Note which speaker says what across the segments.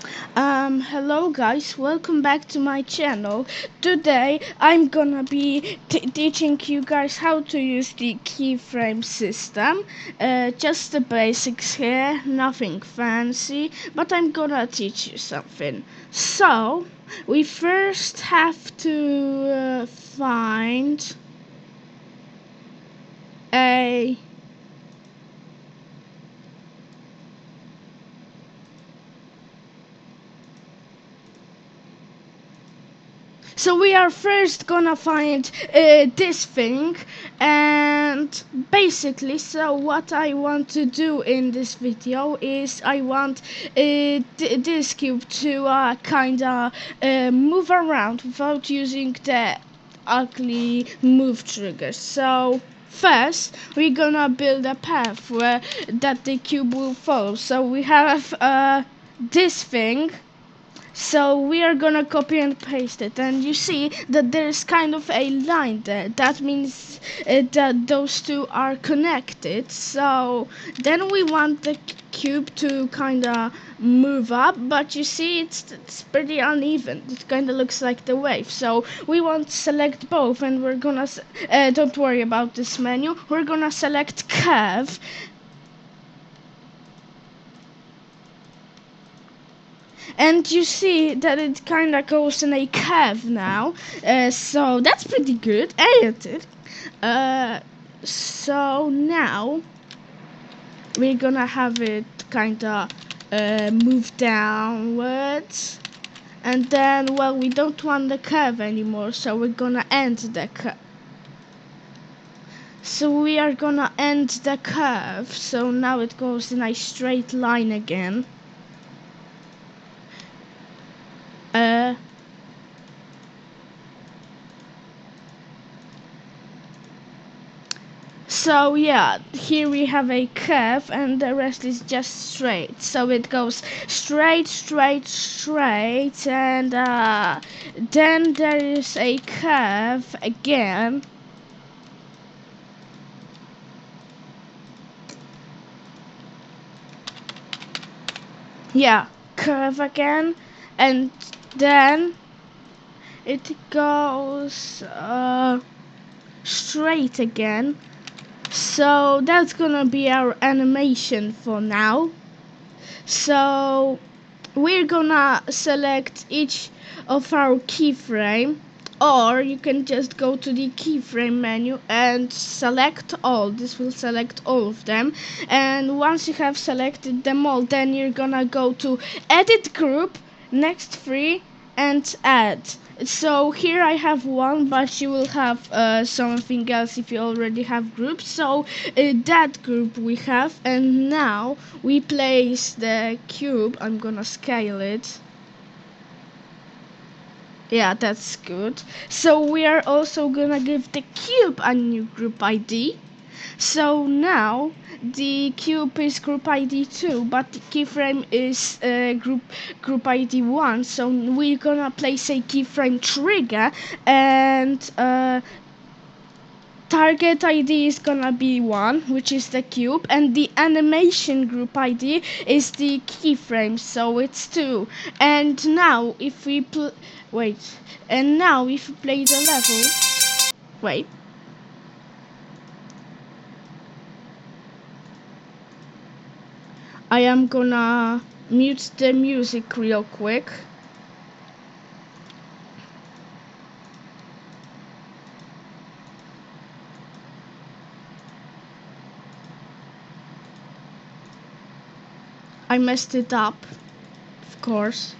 Speaker 1: Hello guys, welcome back to my channel. Today I'm gonna be teaching you guys how to use the keyframe system. Just the basics here, nothing fancy, but I'm gonna teach you something. So, we first have to find a So we are first gonna find this thing, and basically, so what I want to do in this video is I want this cube to kinda move around without using the ugly move triggers. So first we're gonna build a path where that the cube will follow. So we have this thing, so we are gonna copy and paste it, and you see that there's kind of a line there. That means that those two are connected. So then we want the cube to kinda move up, but you see it's pretty uneven. It kinda looks like the wave. So we want to select both, and we're gonna don't worry about this menu. We're gonna select curve. And you see that it kind of goes in a curve now, so that's pretty good, ain't it? So now we're gonna have it kind of move downwards, and then, well, we don't want the curve anymore, so we're gonna end the curve. So we are gonna end the curve, so now it goes in a straight line again. So yeah, here we have a curve and the rest is just straight. So it goes straight, straight, straight, and then there is a curve again. Yeah, curve again, and then it goes straight again. So that's gonna be our animation for now. So we're gonna select each of our keyframe, or you can just go to the keyframe menu and select all. This will select all of them, and once you have selected them all, then you're gonna go to edit group, next three, and add. So here I have one, but you will have something else if you already have groups. So that group we have, and now we place the cube. I'm gonna scale it. Yeah, that's good. So we are also gonna give the cube a new group ID. So now the cube is group ID 2, but the keyframe is group ID 1. So we're gonna place a keyframe trigger, and target ID is gonna be 1, which is the cube, and the animation group ID is the keyframe, so it's 2. And now if we and now if we play the level, wait. I am gonna mute the music real quick. I messed it up, of course.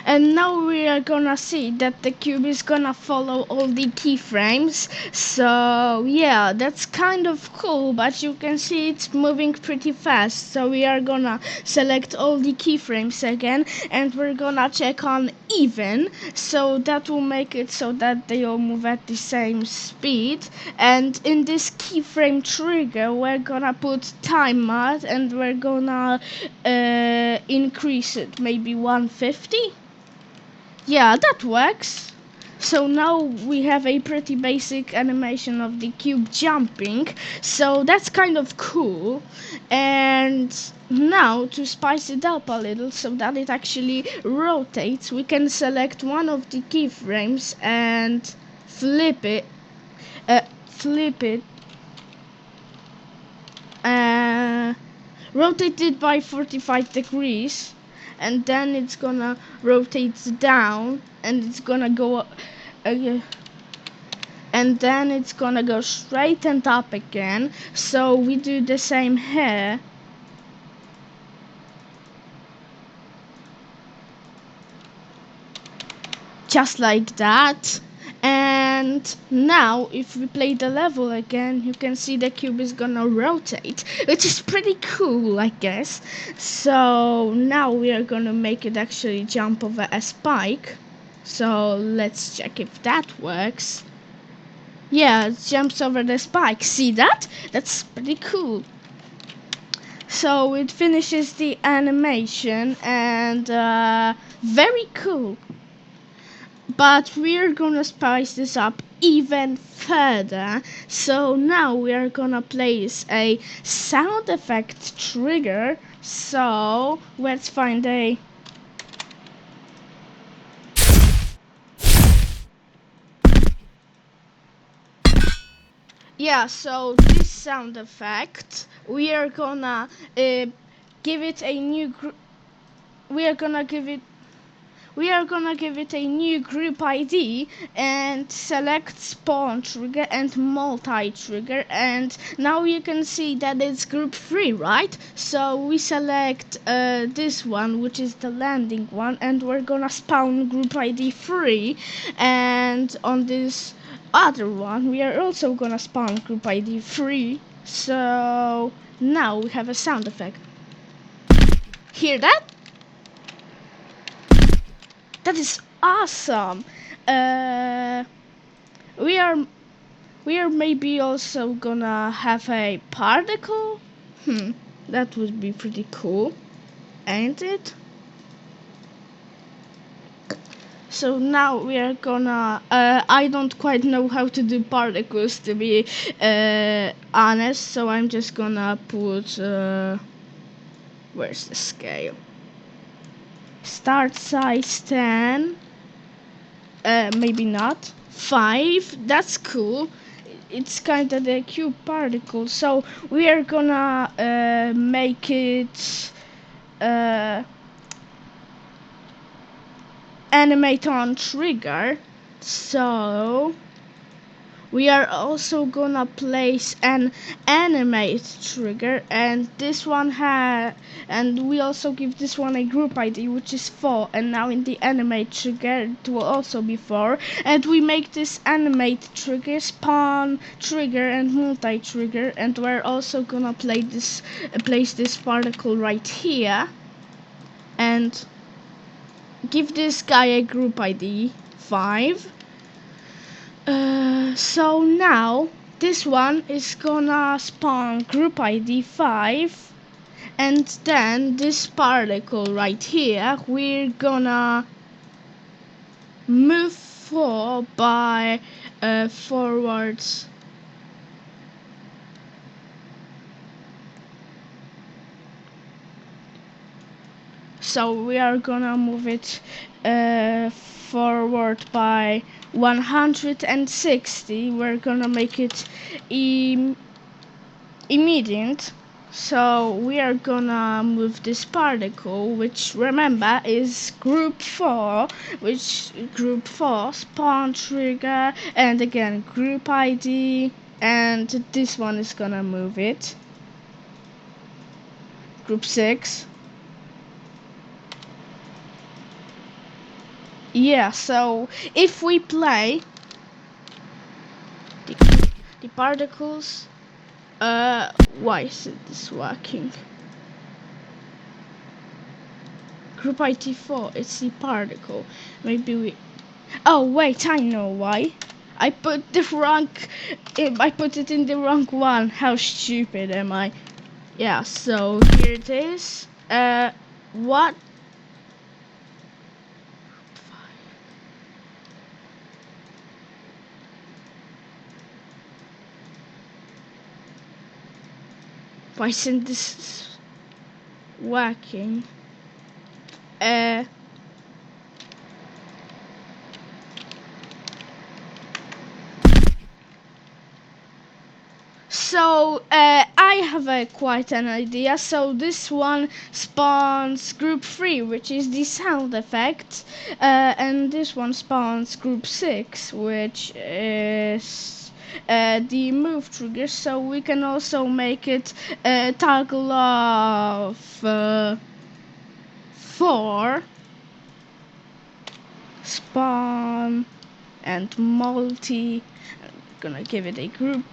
Speaker 1: And now we are gonna see that the cube is gonna follow all the keyframes. So yeah, that's kind of cool, but you can see it's moving pretty fast. So we are gonna select all the keyframes again, and we're gonna check on even. So that will make it so that they all move at the same speed. And in this keyframe trigger, we're gonna put time mod, and we're gonna increase it maybe 150. Yeah, that works. So now we have a pretty basic animation of the cube jumping, so that's kind of cool. And now to spice it up a little so that it actually rotates, we can select one of the keyframes and flip it, flip it, rotate it by 45 degrees, and then it's gonna rotate down, and it's gonna go and then it's gonna go straight and up again. So we do the same here. Just like that. And now if we play the level again, you can see the cube is gonna rotate, which is pretty cool, I guess. So now we are gonna make it actually jump over a spike. So let's check if that works. Yeah, it jumps over the spike. See that? That's pretty cool. So it finishes the animation, and very cool. But we're gonna spice this up even further. So now we are gonna place a sound effect trigger. So let's find a... Yeah, so this sound effect, we are gonna give it a new we are gonna give it a new group ID and select spawn trigger and multi trigger, and now you can see that it's group 3, right? So we select this one, which is the landing one, and we're gonna spawn group ID 3, and on this other one we are also gonna spawn group ID 3. So now we have a sound effect. Hear that? That is awesome. We are maybe also gonna have a particle. That would be pretty cool, ain't it? So now we are gonna I don't quite know how to do particles, to be honest, so I'm just gonna put where's the scale? Start size 10. Maybe not. 5. That's cool. It's kind of the cube particle. So we are gonna make it animate on trigger. So we are also gonna place an animate trigger, and this one and we also give this one a group ID, which is 4, and now in the animate trigger it will also be 4, and we make this animate trigger spawn trigger and multi trigger, and we're also gonna place this particle right here and give this guy a group ID 5. So now this one is gonna spawn group ID 5, and then this particle right here we're gonna move by forwards. So we are gonna move it forward by 160. We're gonna make it immediate. So we are gonna move this particle, which remember is group 4, which group 4 spawn trigger, and again group ID, and this one is gonna move it. Group 6. Yeah, so if we play the particles, why isn't this working? Group IT4, it's the particle. Maybe we... Oh wait, I know why. I put it in the wrong one. How stupid am I? Yeah, so here it is. What? Why isn't this working? So I have quite an idea. So this one spawns group 3, which is the sound effect, and this one spawns group 6, which is the move trigger. So we can also make it toggle off 4 spawn and multi. I'm gonna give it a group.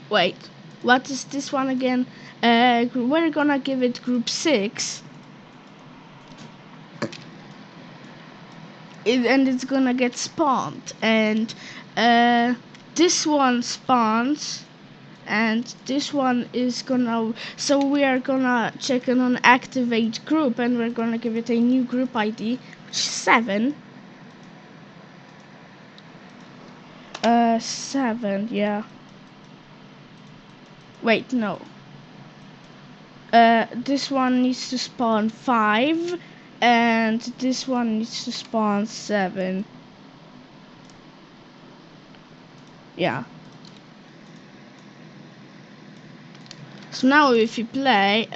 Speaker 1: Wait, what is this one again? We're gonna give it group 6. And it's gonna get spawned. And this one spawns. And this one is gonna... So we are gonna check it on activate group. And we're gonna give it a new group ID. 7. 7, yeah. Wait, no. This one needs to spawn 5, and this one needs to spawn 7. Yeah. So now if you play,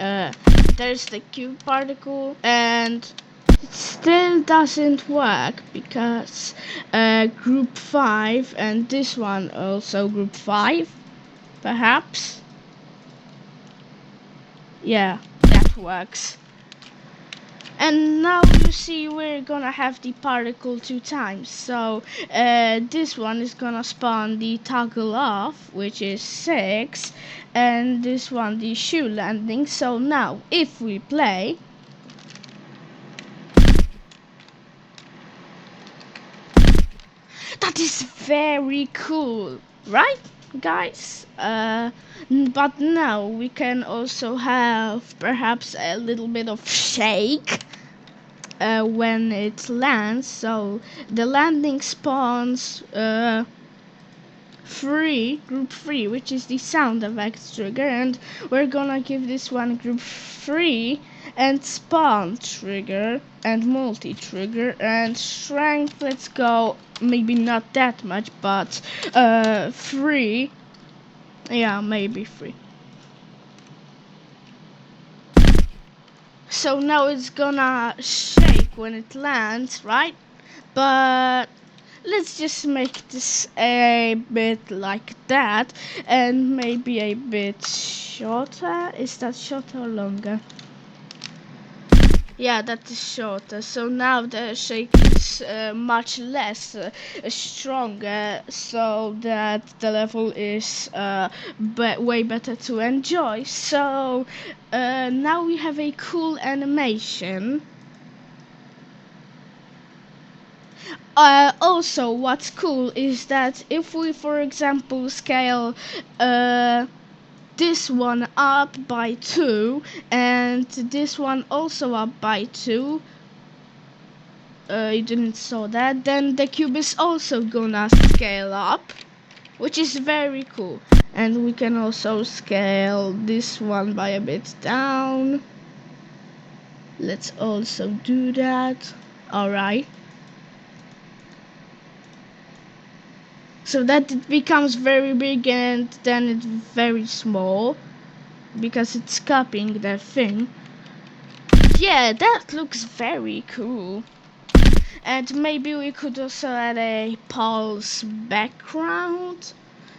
Speaker 1: there's the cube particle, and it still doesn't work because group 5 and this one also group 5, perhaps. Yeah, that works. And now you see we're gonna have the particle 2 times. So this one is gonna spawn the toggle off, which is 6, and this one the shoe landing. So now if we play, that is very cool, right guys? But now we can also have perhaps a little bit of shake when it lands. So the landing spawns group 3, which is the sound effects trigger, and we're gonna give this one group 3 and spawn trigger and multi trigger and strength. Let's go, maybe not that much, but 3. Yeah, maybe 3. So now it's gonna shake when it lands, right? But let's just make this a bit like that, and maybe a bit shorter. Is that shorter or longer? Yeah, that is shorter. So now the shake is much less stronger, so that the level is way better to enjoy. So now we have a cool animation. Also, what's cool is that if we, for example, scale this one up by 2 and this one also up by 2, you didn't saw that, then the cube is also gonna scale up, which is very cool. And we can also scale this one by a bit down. Let's also do that. Alright. So that it becomes very big and then it's very small, because it's copying the thing. Yeah, that looks very cool. And maybe we could also add a pulse background.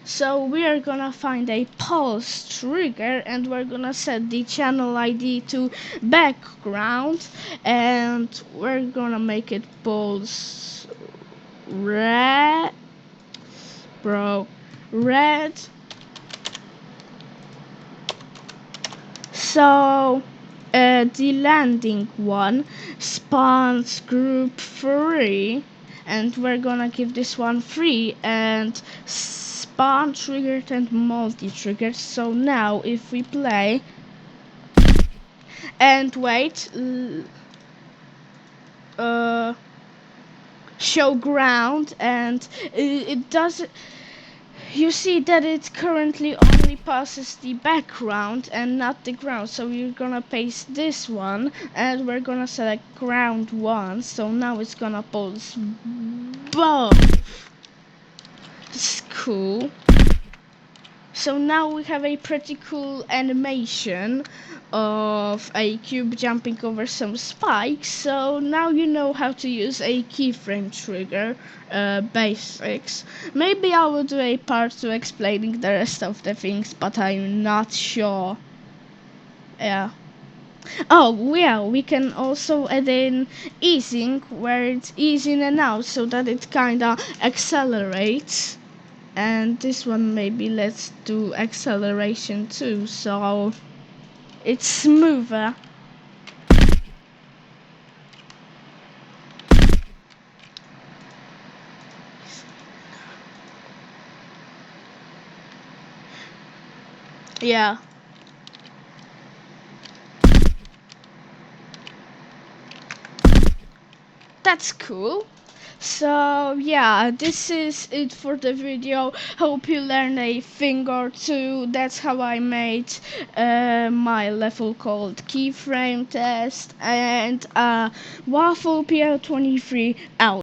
Speaker 1: So we are gonna find a pulse trigger and we're gonna set the channel ID to background, and we're gonna make it pulse red. Red. So the landing one spawns group 3, and we're gonna give this one 3 and spawn triggered and multi triggered. So now if we play and wait, show ground, and it doesn't. you see that it currently only passes the background and not the ground, so we're gonna paste this one and we're gonna select ground 1, so now it's gonna pulse both. It's cool. So now we have a pretty cool animation of a cube jumping over some spikes. So now you know how to use a keyframe trigger, basics. Maybe I will do a part 2 explaining the rest of the things, but I'm not sure. Yeah. Oh yeah, we can also add in easing where it's easy in and out so that it kinda accelerates. And this one maybe let's do acceleration too, so it's smoother. Yeah, that's cool. So yeah, this is it for the video. Hope you learned a thing or two. That's how I made my level called Keyframe test, and Waffle PL23 out.